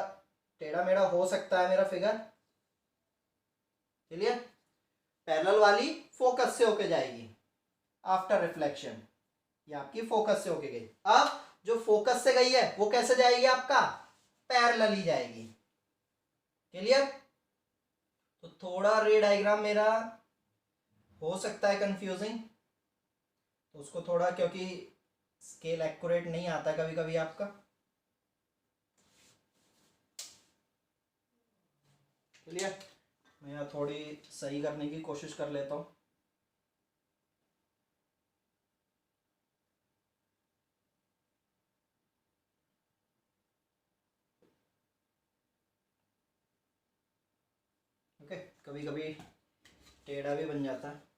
टेढ़ा मेढ़ा हो सकता है मेरा फिगर, चलिए। पैरेलल वाली फोकस से होके जाएगी आफ्टर रिफ्लेक्शन, ये आपकी फोकस से होके गई। अब जो फोकस से गई है वो कैसे जाएगी, आपका पैरेलल ही जाएगी, क्लियर। तो थोड़ा रे डायग्राम मेरा हो सकता है कंफ्यूजिंग, तो उसको थोड़ा, क्योंकि स्केल एक्यूरेट नहीं आता कभी कभी आपका, क्लियर। मैं यहाँ थोड़ी सही करने की कोशिश कर लेता हूँ। ओके, कभी कभी टेढ़ा भी बन जाता है।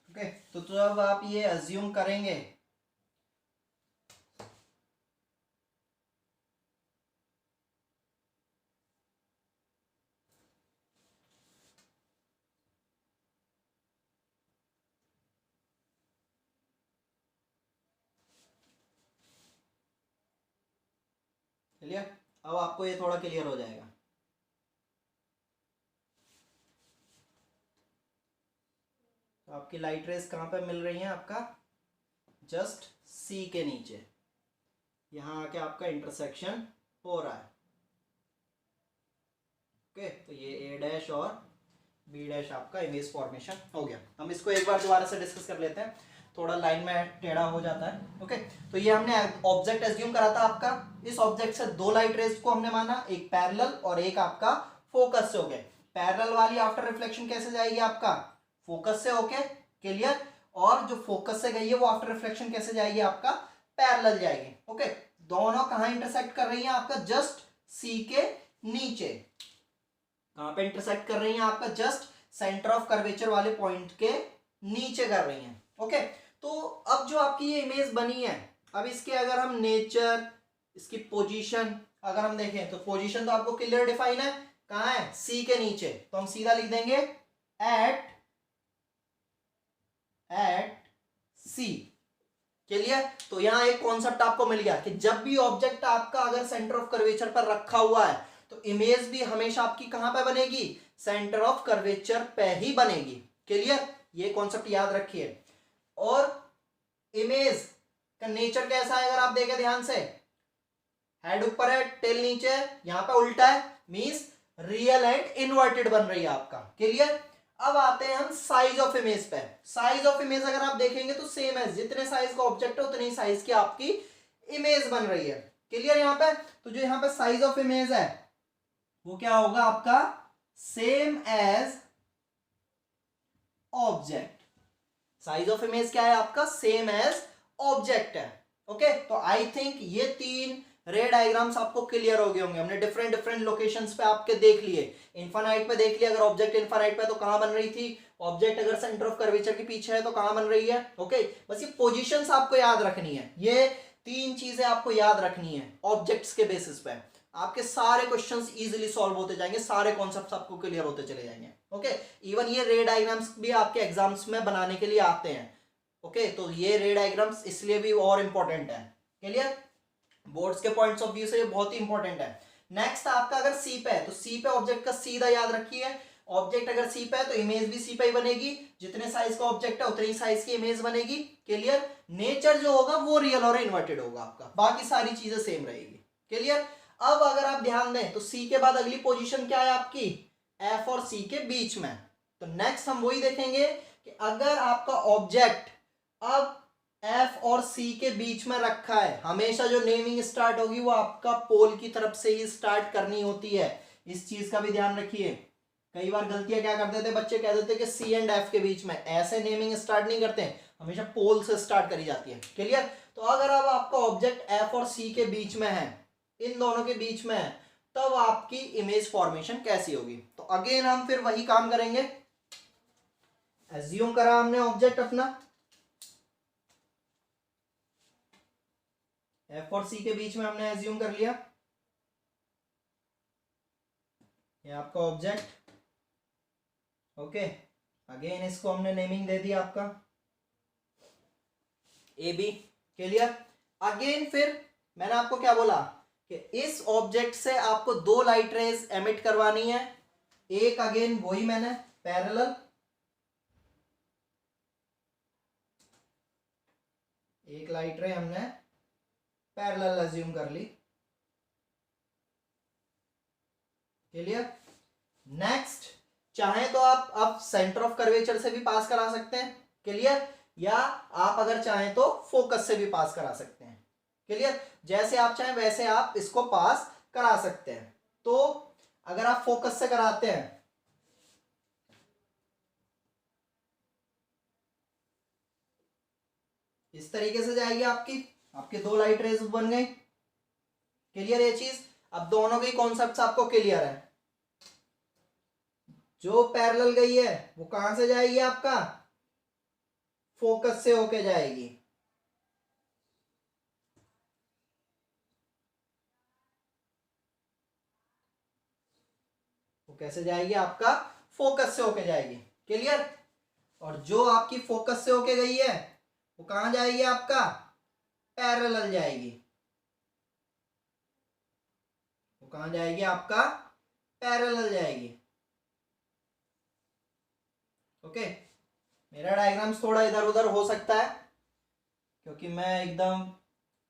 ओके, तो अब आप ये अज्यूम करेंगे क्लियर। अब आपको ये थोड़ा क्लियर हो जाएगा। तो आपकी लाइट रेस कहाँ पे मिल रही हैं? आपका जस्ट सी के नीचे, यहाँ आके आपका इंटरसेक्शन हो रहा है। ओके, तो ये ए डैश और बी डैश आपका इमेज फॉर्मेशन हो गया। हम इसको एक बार दोबारा से डिस्कस कर लेते हैं, थोड़ा लाइन में टेढ़ा हो जाता है। ओके, तो ये हमने ऑब्जेक्ट एज्यूम करा था आपका। इस ऑब्जेक्ट से दो लाइट रेज को हमने माना, एक पैरेलल और एक आपका फोकस से हो गए। पैरेलल वाली आफ्टर रिफ्लेक्शन कैसे जाएगी? आपका फोकस से होके, क्लियर। और जो फोकस से गई है वो आफ्टर रिफ्लेक्शन कैसे जाएगी? आपका पैरेलल जाएगी। ओके, दोनों कहाँ इंटरसेक्ट कर रही है? आपका जस्ट सी के नीचे। कहां पे इंटरसेक्ट कर रही हैं? आपका जस्ट सेंटर ऑफ कर्वेचर वाले पॉइंट के नीचे कर रही हैं। ओके, तो अब जो आपकी ये इमेज बनी है, अब इसके अगर हम नेचर, इसकी पोजीशन अगर हम देखें तो पोजीशन तो आपको क्लियर डिफाइन है, कहां है? सी के नीचे। तो हम सीधा लिख देंगे एट सी, क्लियर। तो यहां एक कॉन्सेप्ट आपको मिल गया कि जब भी ऑब्जेक्ट आपका अगर सेंटर ऑफ कर्वेचर पर रखा हुआ है तो इमेज भी हमेशा आपकी कहां पे बनेगी? सेंटर ऑफ कर्वेचर पे ही बनेगी, क्लियर। ये कॉन्सेप्ट याद रखिए। और इमेज का नेचर कैसा है? अगर आप देखें ध्यान से, हेड ऊपर है, टेल नीचे, यहां पे उल्टा है, मींस रियल एंड इन्वर्टेड बन रही है आपका, क्लियर। अब आते हैं हम साइज ऑफ इमेज पे। साइज ऑफ इमेज अगर आप देखेंगे तो सेम है, जितने साइज का ऑब्जेक्ट है उतने ही साइज की आपकी इमेज बन रही है, क्लियर। यहाँ पे तो जो यहाँ पे साइज ऑफ इमेज है वो क्या होगा? आपका same as object. Size of image क्या है? आपका सेम एज ऑब्जेक्ट है। ओके, तो आई थिंक ये तीन रे डायग्राम्स आपको क्लियर हो गए होंगे। हमने डिफरेंट डिफरेंट लोकेशंस पे आपके देख लिए। इन्फानाइट पे देख लिया, अगर ऑब्जेक्ट इन्फानाइट पे तो कहां बन रही थी? ऑब्जेक्ट अगर सेंटर ऑफ कर्वेचर के पीछे है तो कहां बन रही है? ओके, बस ये पोजीशंस आपको याद रखनी है, ये तीन चीजें आपको याद रखनी है। ऑब्जेक्ट्स के बेसिस पे आपके सारे क्वेश्चंस इजीली सॉल्व होते जाएंगे, सारे कॉन्सेप्ट्स आपको क्लियर होते चले जाएंगे। ओके, इवन ये रे डायग्राम्स भी आपके एग्जाम्स में बनाने के लिए आते हैं। ओके, तो ये रे डायग्राम्स इसलिए भी और इंपॉर्टेंट है, क्लियर। बोर्ड्स के पॉइंट्स ऑफ व्यू से ये बहुत ही इंपॉर्टेंट है। नेक्स्ट आपका अगर सी पे है तो सी पे ऑब्जेक्ट का सीधा याद रखिए, ऑब्जेक्ट अगर सी पे है तो इमेज भी सी पे ही बनेगी, जितने साइज का ऑब्जेक्ट है उतनी ही साइज की इमेज बनेगी, क्लियर। नेचर जो होगा वो रियल और इन्वर्टेड होगा आपका, बाकी सारी चीजें सेम रहेगी, क्लियर। अब अगर आप ध्यान दें तो सी के बाद अगली पोजीशन क्या है आपकी? एफ और सी के बीच में। तो नेक्स्ट हम वही देखेंगे कि अगर आपका ऑब्जेक्ट अब एफ और सी के बीच में रखा है, हमेशा जो नेमिंग स्टार्ट होगी वो आपका पोल की तरफ से ही स्टार्ट करनी होती है। इस चीज का भी ध्यान रखिए। कई बार गलतियां क्या करते थे बच्चे, कह देते कि सी एंड एफ के बीच में, ऐसे नेमिंग स्टार्ट नहीं करते, हमेशा पोल से स्टार्ट करी जाती है, क्लियर। तो अगर अब आपका ऑब्जेक्ट एफ और सी के बीच में है, इन दोनों के बीच में है, तब आपकी इमेज फॉर्मेशन कैसी होगी? तो अगेन हम फिर वही काम करेंगे। एज्यूम करा हमने ऑब्जेक्ट अपना, एफ और सी के बीच में हमने एज्यूम कर लिया, ये आपका ऑब्जेक्ट। ओके, अगेन इसको हमने नेमिंग दे दी आपका ए बी, क्लियर। अगेन फिर मैंने आपको क्या बोला कि इस ऑब्जेक्ट से आपको दो लाइट रेज एमिट करवानी है, एक अगेन वही मैंने पैरेलल, एक लाइट रे हमने पैरेलल अज्यूम कर ली, क्लियर। नेक्स्ट चाहे तो आप अब सेंटर ऑफ कर्वेचर से भी पास करा सकते हैं, क्लियर, या आप अगर चाहें तो फोकस से भी पास करा सकते हैं। क्लियर? जैसे आप चाहें वैसे आप इसको पास करा सकते हैं। तो अगर आप फोकस से कराते हैं इस तरीके से जाएगी आपकी, आपके दो लाइट रेज बन गई। क्लियर ये चीज? अब दोनों के कॉन्सेप्ट्स आपको क्लियर है। जो पैरेलल गई है वो कहां से जाएगी? आपका फोकस से होके जाएगी। वो कैसे जाएगी? आपका फोकस से होके जाएगी। क्लियर? और जो आपकी फोकस से होके गई है वो कहां जाएगी? आपका पैरेलल जाएगी। वो कहां जाएगी? आपका पैरेलल जाएगी। ओके, मेरा डायग्राम्स थोड़ा इधर उधर हो सकता है क्योंकि मैं एकदम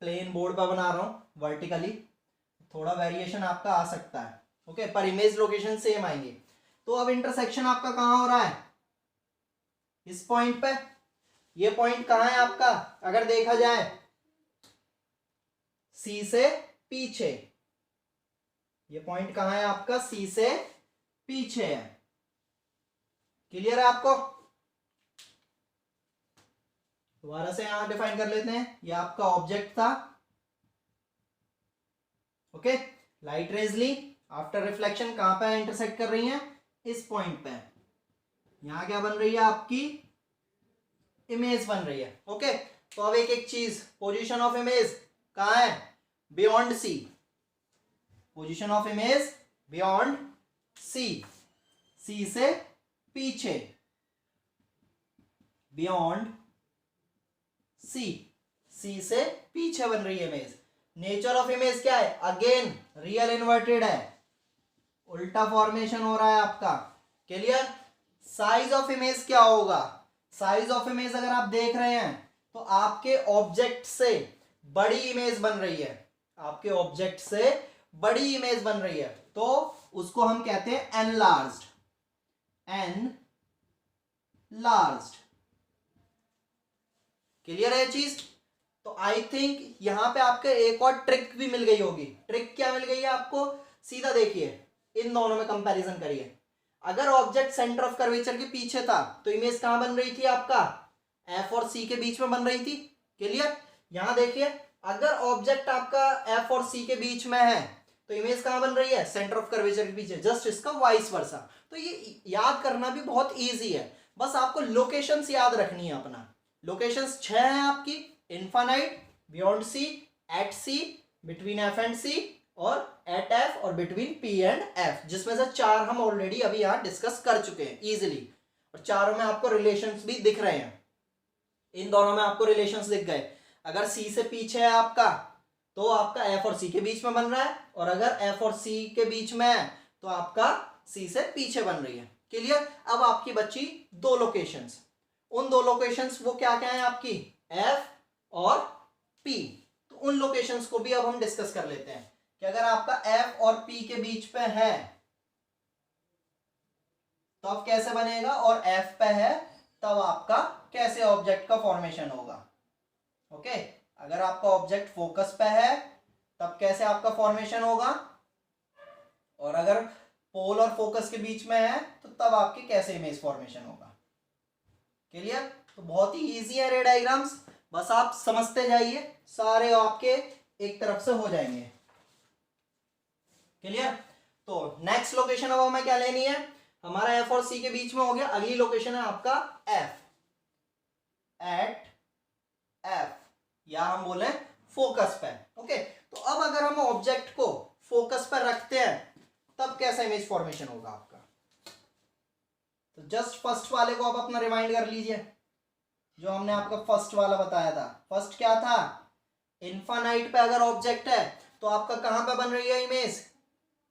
प्लेन बोर्ड पर बना रहा हूं वर्टिकली, थोड़ा वेरिएशन आपका आ सकता है। ओके, पर इमेज लोकेशन सेम आएंगे। तो अब इंटरसेक्शन आपका कहां हो रहा है? इस पॉइंट पे। ये पॉइंट कहां है आपका? अगर देखा जाए सी से पीछे, ये पॉइंट कहां है आपका? सी से पीछे है। क्लियर है आपको? दोबारा से यहां डिफाइन कर लेते हैं। ये आपका ऑब्जेक्ट था। ओके, लाइट रेज ली, आफ्टर रिफ्लेक्शन कहां पे इंटरसेक्ट कर रही हैं? इस पॉइंट पे। यहां क्या बन रही है? आपकी इमेज बन रही है। ओके, तो अब एक एक चीज, पोजीशन ऑफ इमेज कहां है? Beyond C. Position of image beyond C, C से पीछे, बियॉन्ड सी, सी से पीछे बन रही है इमेज। नेचर ऑफ इमेज क्या है? अगेन रियल इन्वर्टेड है, उल्टा फॉर्मेशन हो रहा है आपका। क्लियर? साइज ऑफ इमेज क्या होगा? साइज ऑफ इमेज अगर आप देख रहे हैं तो आपके ऑब्जेक्ट से बड़ी इमेज बन रही है, आपके ऑब्जेक्ट से बड़ी इमेज बन रही है, तो उसको हम कहते हैं एनलार्ज्ड। एनलार्ज्ड। क्लियर है ये चीज? तो आई थिंक यहां पे आपके एक और ट्रिक भी मिल गई होगी। ट्रिक क्या मिल गई है आपको? सीधा देखिए, इन दोनों में कंपैरिजन करिए। अगर ऑब्जेक्ट सेंटर ऑफ कर्वेचर के पीछे था तो इमेज कहां बन रही थी? आपका एफ और सी के बीच में बन रही थी। क्लियर? यहां देखिए, अगर ऑब्जेक्ट आपका एफ और सी के बीच में है तो इमेज कहां बन रही है? सेंटर ऑफ कर्वेचर के पीछे। जस्ट इसका वाइस वर्सा। तो ये याद करना भी बहुत ईजी है, बस आपको लोकेशंस याद रखनी है। अपना लोकेशंस 6 हैं आपकी, infinite, beyond C, at C, between F and C, और एट एफ, और बिटवीन पी एंड एफ, जिसमें से 4 हम ऑलरेडी अभी यहां डिस्कस कर चुके हैं इजीली। और चारों में आपको रिलेशंस भी दिख रहे हैं। इन दोनों में आपको रिलेशंस दिख गए। अगर सी से पीछे है आपका तो आपका एफ और सी के बीच में बन रहा है, और अगर एफ और सी के बीच में है तो आपका सी से पीछे बन रही है। क्लियर? अब आपकी बची दो लोकेशंस। उन दो लोकेशंस वो क्या क्या है आपकी? एफ और पी। तो उन लोकेशंस को भी अब हम डिस्कस कर लेते हैं कि अगर आपका एफ और पी के बीच पे है तो अब कैसे बनेगा, और एफ पे है तब आपका कैसे ऑब्जेक्ट का फॉर्मेशन होगा। ओके, अगर आपका ऑब्जेक्ट फोकस पे है तब कैसे आपका फॉर्मेशन होगा, और अगर पोल और फोकस के बीच में है तो तब आपकी कैसे इमेज फॉर्मेशन होगा। क्लियर? तो बहुत ही इजी है रे डायग्राम्स, बस आप समझते जाइए, सारे आपके एक तरफ से हो जाएंगे। क्लियर? तो नेक्स्ट लोकेशन अब हमें क्या लेनी है? हमारा एफ और सी के बीच में हो गया। अगली लोकेशन है आपका एफ, एट एफ, या हम बोले फोकस पे। ओके, तो अब अगर हम ऑब्जेक्ट को फोकस पर रखते हैं तब कैसा इमेज फॉर्मेशन होगा आपका? तो जस्ट फर्स्ट वाले को आप अपना रिमाइंड कर लीजिए, जो हमने आपका फर्स्ट वाला बताया था। फर्स्ट क्या था? इनफाइनाइट पे अगर ऑब्जेक्ट है तो आपका कहां पे बन रही है इमेज?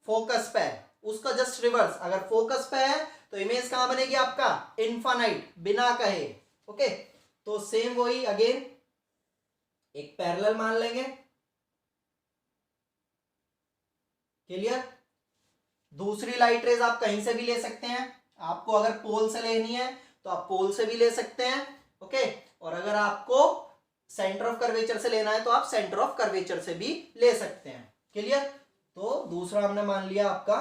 फोकस पे। उसका जस्ट रिवर्स, अगर फोकस पे है तो इमेज कहां बनेगी आपका? इनफाइनाइट, बिना कहे। ओके, तो सेम वही अगेन एक पैरेलल मान लेंगे। क्लियर? दूसरी लाइट रेज आप कहीं से भी ले सकते हैं। आपको अगर पोल से लेनी है तो आप पोल से भी ले सकते हैं। ओके, और सेंटर ऑफ कर्वेचर से लेना है तो आप सेंटर ऑफ कर्वेचर से भी ले सकते हैं। क्लियर। तो दूसरा हमने मान लिया आपका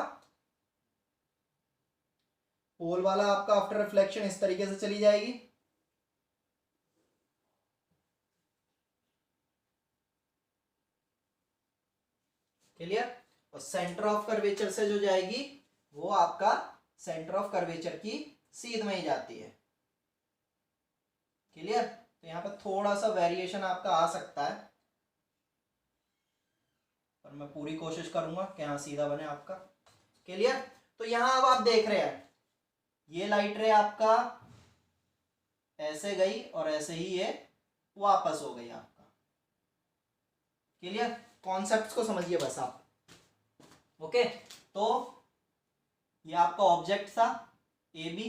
पोल वाला आपका आफ्टर रिफ्लेक्शन इस तरीके से चली जाएगी। क्लियर। और सेंटर ऑफ कर्वेचर से जो जाएगी वो आपका सेंटर ऑफ कर्वेचर की सीध में ही जाती है। क्लियर। तो यहाँ पर थोड़ा सा वेरिएशन आपका आ सकता है, पर मैं पूरी कोशिश करूंगा कि यहाँ सीधा बने आपका। क्लियर। तो यहाँ अब आप देख रहे हैं ये लाइट रे आपका ऐसे गई और ऐसे ही ये वापस हो गई आपका। क्लियर। कॉन्सेप्ट्स को समझिए बस आप। ओके। तो ये आपका ऑब्जेक्ट था ए बी।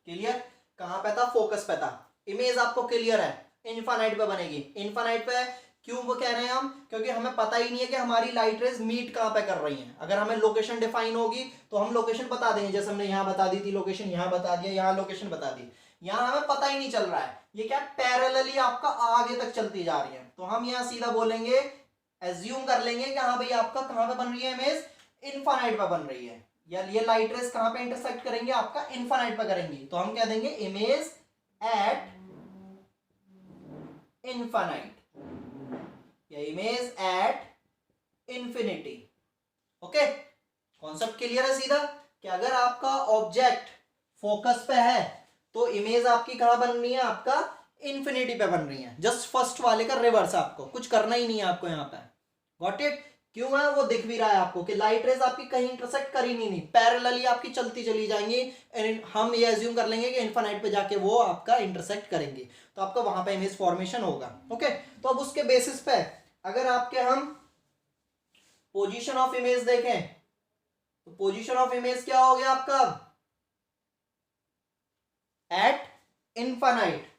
क्लियर। कहां पे था? फोकस पे था। इमेज आपको क्लियर है, इनफाइनाइट पे बनेगी। इनफाइनाइट पे क्यों वो कह रहे हैं हम? क्योंकि हमें पता ही नहीं है कि हमारी लाइट रेज मीट कहां पे कर रही हैं। अगर हमें लोकेशन डिफाइन होगी तो हम लोकेशन बता देंगे, जैसे हमने यहां बता दी थी लोकेशन, यहां बता दिया, यहां लोकेशन बता दी। यहां हमें पता ही नहीं चल रहा है, ये क्या पैरेलली आपका आगे तक चलती जा रही है। तो हम यहां सीधा बोलेंगे, एज्यूम कर लेंगे कि हाँ भाई आपका कहां पे बन रही है इमेज? इनफाइनाइट पे बन रही है। या ये लाइट रेज कहां पे इंटरसेक्ट करेंगे? आपका इनफाइनाइट पे करेंगी। तो हम कह देंगे इमेज एट इनफाइनाइट या image at infinity. Okay. Concept clear है सीधा कि अगर आपका ऑब्जेक्ट फोकस पे है तो इमेज आपकी कहां बन रही है? आपका इंफिनिटी पे बन रही है। जस्ट फर्स्ट वाले का रिवर्स, आपको कुछ करना ही नहीं है आपको यहाँ पे। Got it. क्यों है? वो दिख भी रहा है आपको कि लाइट रेज आपकी कहीं इंटरसेक्ट कर ही नहीं, पैरेलली आपकी चलती चली जाएंगी। हम ये एज्यूम कर लेंगे कि इनफाइनाइट पे जाके वो आपका इंटरसेक्ट करेंगे, तो आपका वहां पे इमेज फॉर्मेशन होगा। ओके। तो अब उसके बेसिस पे अगर आपके हम पोजीशन ऑफ इमेज देखें तो पोजीशन ऑफ इमेज क्या हो गया आपका? Eight infinite.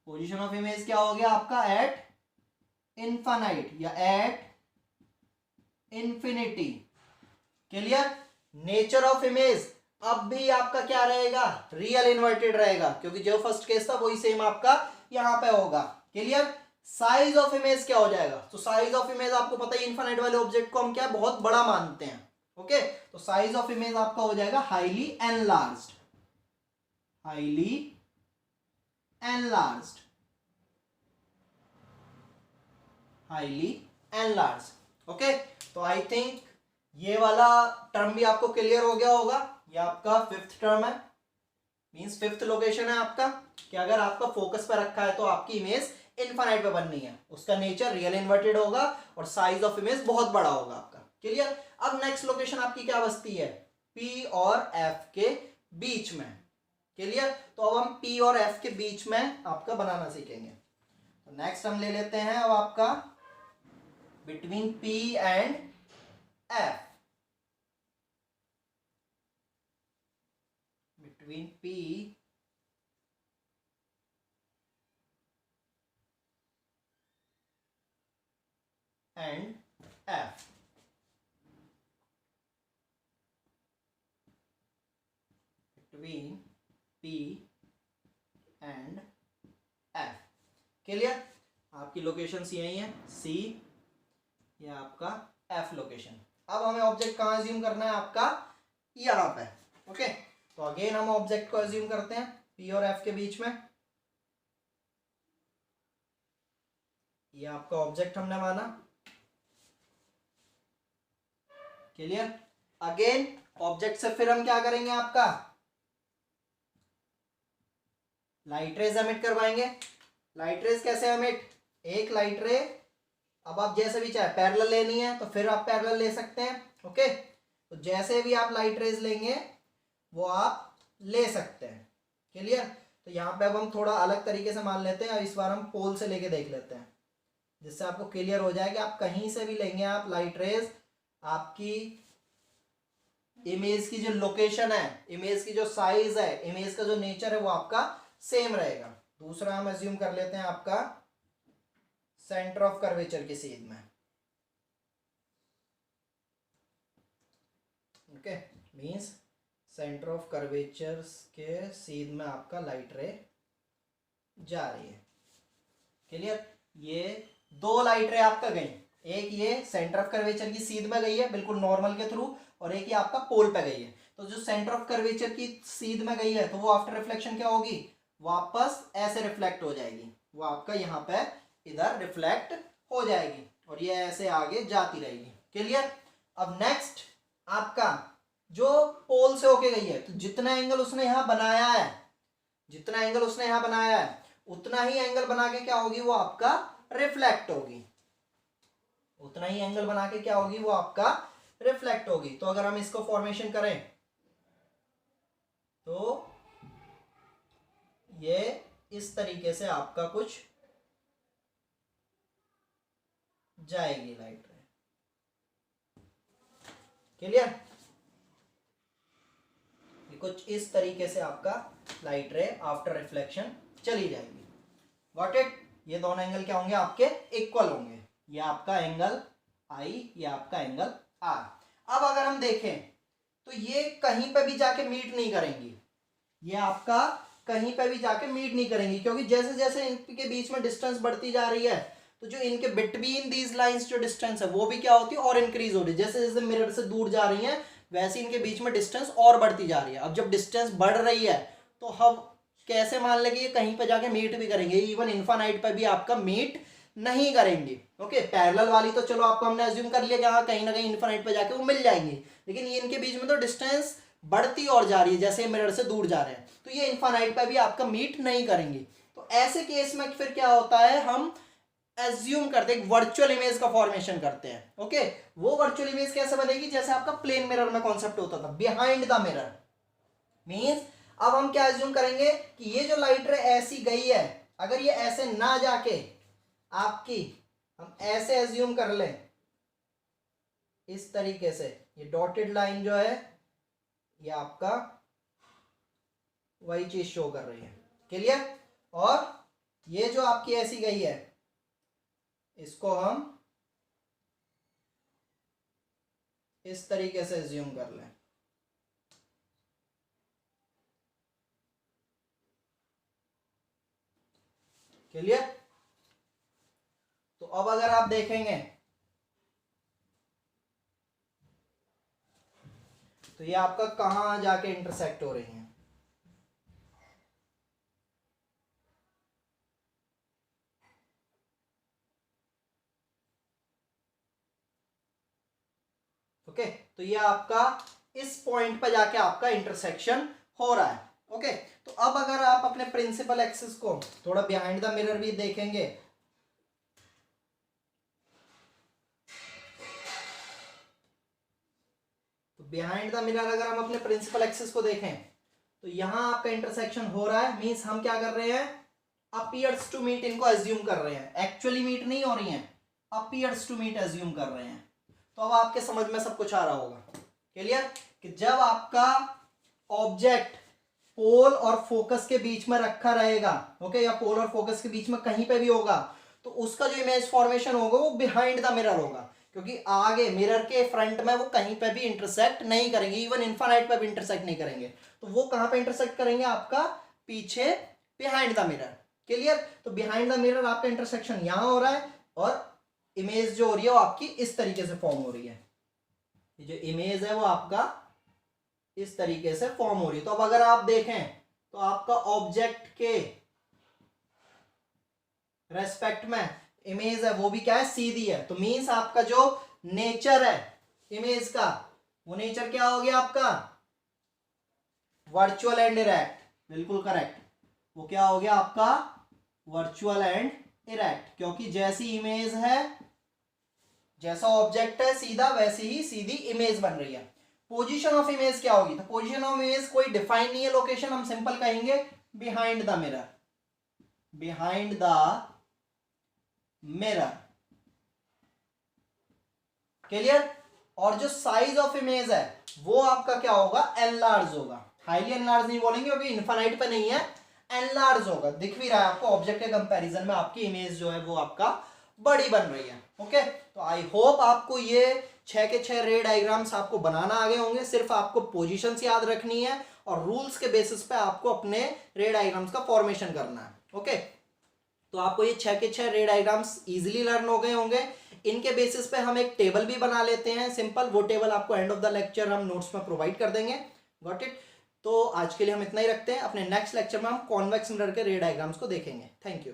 Position of image क्या हो गया आपका? एट इनफाइनाइट या at infinity. Clear. Nature of image अब भी आपका क्या रहेगा? रियल इन्वर्टेड रहेगा, क्योंकि जो फर्स्ट केस था वही सेम आपका यहां पे होगा। क्लियर। साइज ऑफ इमेज क्या हो जाएगा? तो साइज ऑफ इमेज आपको पता है इनफाइनाइट वाले ऑब्जेक्ट को हम क्या बहुत बड़ा मानते हैं। ओके। तो साइज ऑफ इमेज आपका हो जाएगा highly enlarged. Highly enlarged. Highly enlarged. Okay. तो आई थिंक ये वाला टर्म भी आपको क्लियर हो गया होगा। ये आपका फिफ्थ टर्म है, मींस फिफ्थ लोकेशन है आपका, कि अगर आपका फोकस पे रखा है तो आपकी इमेज इनफाइनाइट पे बननी है, उसका नेचर रियल इन्वर्टेड होगा और साइज ऑफ इमेज बहुत बड़ा होगा आपका। क्लियर। अब नेक्स्ट लोकेशन आपकी क्या बचती है? P और F के बीच में। क्लियर। तो अब हम P और F के बीच में आपका बनाना सीखेंगे। तो नेक्स्ट हम ले लेते हैं अब आपका between P and F। Between P and F। Between P and F। Clear. आपकी लोकेशंस यही है, C, ये आपका F लोकेशन। अब हमें ऑब्जेक्ट कहाँ एज्यूम करना है? आपका यहाँ पे। ओके। तो अगेन हम ऑब्जेक्ट को एज्यूम करते हैं P और F के बीच में। ये आपका ऑब्जेक्ट हमने माना। क्लियर। अगेन ऑब्जेक्ट से फिर हम क्या करेंगे? आपका लाइट रेज एमिट करवाएंगे। लाइट रेज कैसे एमिट? एक लाइट रे, अब आप जैसे भी चाहे पैरेलल लेनी है तो फिर आप पैरेलल ले सकते हैं। ओके। तो जैसे भी आप लाइट रेज लेंगे वो आप ले सकते हैं। क्लियर। तो यहाँ पे अब हम थोड़ा अलग तरीके से मान लेते हैं, और इस बार हम पोल से लेके देख लेते हैं, जिससे आपको क्लियर हो जाए कि आप कहीं से भी लेंगे आप लाइट रेज, आपकी इमेज की जो लोकेशन है, इमेज की जो साइज है, इमेज का जो नेचर है वो आपका सेम रहेगा। दूसरा हम एज्यूम कर लेते हैं आपका सेंटर ऑफ कर्वेचर की सीध में। Okay. Means centre of curvature के सीध में आपका लाइट रे जा रही है। क्लियर? ये दो लाइट रे आपका गई, एक ये सेंटर ऑफ कर्वेचर की सीध में गई है बिल्कुल नॉर्मल के थ्रू, और एक ये आपका पोल पे गई है। तो जो सेंटर ऑफ कर्वेचर की सीध में गई है तो वो आफ्टर रिफ्लेक्शन क्या होगी, वापस ऐसे रिफ्लेक्ट हो जाएगी, वो आपका यहाँ पे इधर रिफ्लेक्ट हो जाएगी और ये ऐसे आगे जाती रहेगी। क्लियर? अब नेक्स्ट आपका जो पोल से होके गई है, तो जितना एंगल उसने यहाँ बनाया है, जितना एंगल उसने यहाँ बनाया है उतना ही एंगल बना के क्या होगी, वो आपका रिफ्लेक्ट होगी। उतना ही एंगल बना के क्या होगी, वो आपका रिफ्लेक्ट होगी। तो अगर हम इसको फॉर्मेशन करें तो ये इस तरीके से आपका कुछ जाएगी लाइट रे। क्लियर? कुछ इस तरीके से आपका लाइट रे आफ्टर रिफ्लेक्शन चली जाएगी। Got it? ये दोनों एंगल क्या होंगे, आपके इक्वल होंगे। ये आपका एंगल आई, ये आपका एंगल आर। अब अगर हम देखें तो ये कहीं पे भी जाके मीट नहीं करेंगी, ये आपका कहीं पे भी जाके मीट नहीं करेंगी, क्योंकि जैसे जैसे इनके बीच में डिस्टेंस बढ़ती जा रही है तो जो इनके बिटवीन दीज लाइंस जो डिस्टेंस है वो भी क्या होती है, और इंक्रीज हो रही है। जैसे जैसे मिरर से दूर जा रही है वैसे इनके बीच में डिस्टेंस और बढ़ती जा रही है। अब जब डिस्टेंस बढ़ रही है तो हम कैसे मान लेंगे, ये कहीं पे जाके मीट भी करेंगे, इवन इनफाइनाइट पे भी आपका मीट नहीं करेंगे। ओके, पैरेलल वाली तो चलो आपको हमने अज्यूम कर लिया कि हाँ कहीं ना कहीं इनफाइनाइट पे जाके वो मिल जाएंगे, लेकिन ये इनके बीच में तो डिस्टेंस बढ़ती और जा रही है जैसे मिरर से दूर जा रहे हैं, तो ये इनफाइनाइट पे भी आपका मीट नहीं करेंगे। तो ऐसे केस में फिर क्या होता है, हम एज्यूम करते हैं, वर्चुअल इमेज का फॉर्मेशन करते हैं। ओके, वो वर्चुअल इमेज कैसे बनेगी, जैसे आपका प्लेन मिरर में कॉन्सेप्ट होता था, बिहाइंड द मिरर। मींस अब हम क्या एज्यूम करेंगे कि ये जो लाइट रे ऐसी गई है, अगर ये ऐसे ना जाके आपकी, हम ऐसे एज्यूम कर लें इस तरीके से, ये डॉटेड लाइन जो है ये आपका वही चीज शो कर रही है। क्लियर? और ये जो आपकी ऐसी गई है इसको हम इस तरीके से एज्यूम कर लें। क्लियर? तो अब अगर आप देखेंगे तो ये आपका कहां जाके इंटरसेक्ट हो रही है, ओके तो ये आपका इस पॉइंट पर जाके आपका इंटरसेक्शन हो रहा है। ओके, तो अब अगर आप अपने प्रिंसिपल एक्सिस को थोड़ा बिहाइंड द मिरर भी देखेंगे तो बिहाइंड द मिरर अगर हम अपने प्रिंसिपल एक्सिस को देखें तो यहां आपका इंटरसेक्शन हो रहा है। मींस हम क्या कर रहे हैं, अपीयर्स टू मीट इनको एज्यूम कर रहे हैं, एक्चुअली मीट नहीं हो रही हैं, अपीयर्स टू मीट एज्यूम कर रहे हैं। तो अब आपके समझ में सब कुछ आ रहा होगा। क्लियर? कि जब आपका ऑब्जेक्ट पोल और फोकस के बीच में रखा रहेगा, ओके, या पोल और फोकस के बीच में कहीं पे भी होगा, तो उसका जो इमेज फॉर्मेशन होगा वो बिहाइंड द मिरर होगा, क्योंकि आगे मिरर के फ्रंट में वो कहीं पे भी इंटरसेक्ट नहीं करेंगे, इवन इनफाइनाइट पे भी इंटरसेक्ट नहीं करेंगे। तो वो कहां पे इंटरसेक्ट करेंगे, आपका पीछे बिहाइंड द मिरर। क्लियर? तो बिहाइंड द मिरर आपका इंटरसेक्शन यहां हो रहा है और इमेज जो हो रही है वो आपकी इस तरीके से फॉर्म हो रही है। ये जो इमेज है वो आपका इस तरीके से फॉर्म हो रही है। तो अब अगर आप देखें तो आपका ऑब्जेक्ट के रेस्पेक्ट में इमेज है वो भी क्या है, सीधी है। तो मीन्स आपका जो नेचर है इमेज का, वो नेचर क्या हो गया आपका, वर्चुअल एंड इरेक्ट। बिल्कुल करेक्ट, वो क्या हो गया आपका, वर्चुअल एंड इरेक्ट, क्योंकि जैसी इमेज है, जैसा ऑब्जेक्ट है सीधा, वैसी ही सीधी इमेज बन रही है। पोजीशन ऑफ इमेज क्या होगी, तो पोजीशन ऑफ इमेज कोई डिफाइन नहीं है लोकेशन, हम सिंपल कहेंगे behind the mirror, behind the mirror. Clear? और जो साइज ऑफ इमेज है वो आपका क्या होगा, एनलार्ज होगा। हाईली एनलार्ज नहीं बोलेंगे क्योंकि इनफाइनाइट पे नहीं है, एनलार्ज होगा। दिख भी रहा है आपको, ऑब्जेक्ट के कंपैरिजन में आपकी इमेज जो है वो आपका बड़ी बन रही है। ओके, तो आई होप आपको ये 6 के 6 रे डायग्राम्स आपको बनाना आ गए होंगे। सिर्फ आपको पोजीशंस याद रखनी है और रूल्स के बेसिस पे आपको अपने रे डायग्राम्स का फॉर्मेशन करना है। ओके, तो आपको ये 6 के 6 रे डायग्राम्स इजीली लर्न हो गए होंगे। इनके बेसिस पे हम एक टेबल भी बना लेते हैं सिंपल, वो टेबल आपको एंड ऑफ द लेक्चर हम नोट्स में प्रोवाइड कर देंगे। Got it. तो आज के लिए हम इतना ही रखते हैं, अपने नेक्स्ट लेक्चर में हम कॉन्वेक्स मिरर के रे डायग्राम्स को देखेंगे। Thank you.